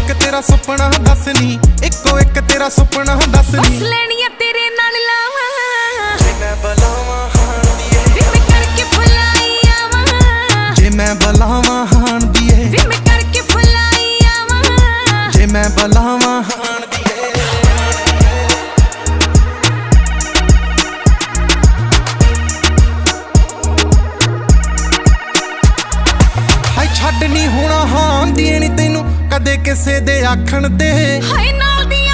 ਇੱਕ ਤੇਰਾ ਸੁਪਨਾ ਦੱਸ ਨੀ, ਇੱਕੋ ਇੱਕ ਤੇਰਾ ਸੁਪਨਾ ਦੱਸ ਨੀ। ਬਸ ਲੈਣੀਆਂ ਤੇਰੇ ਨਾਲ ਲਾਵਾਂ, ਜੇ ਮੈਂ ਬੁਲਾਵਾਂ ਹਾਣ ਦੀਏ ਵੀ ਮੈਂ ਕਰਕੇ ਫੁਲਾਈ ਆਵਾਂ। ਜੇ ਮੈਂ ਬੁਲਾਵਾਂ ਹਾਣ ਦੀਏ ਵੀ ਮੈਂ ਕਰਕੇ ਫੁਲਾਈ ਆਵਾਂ। ਜੇ ਮੈਂ ਬੁਲਾਵਾਂ ਹਾਣ ਦੀਏ। ਛੱਡ ਨੀ ਹੋਣਾ ਹਾਣ ਦੀਏ ਨੀ ਤੈਨੂੰ ਕਦੇ ਕਿਸੇ ਦੇ ਆਖਣ ਤੇ। ਹਾਏ ਨਾਲ ਦੀ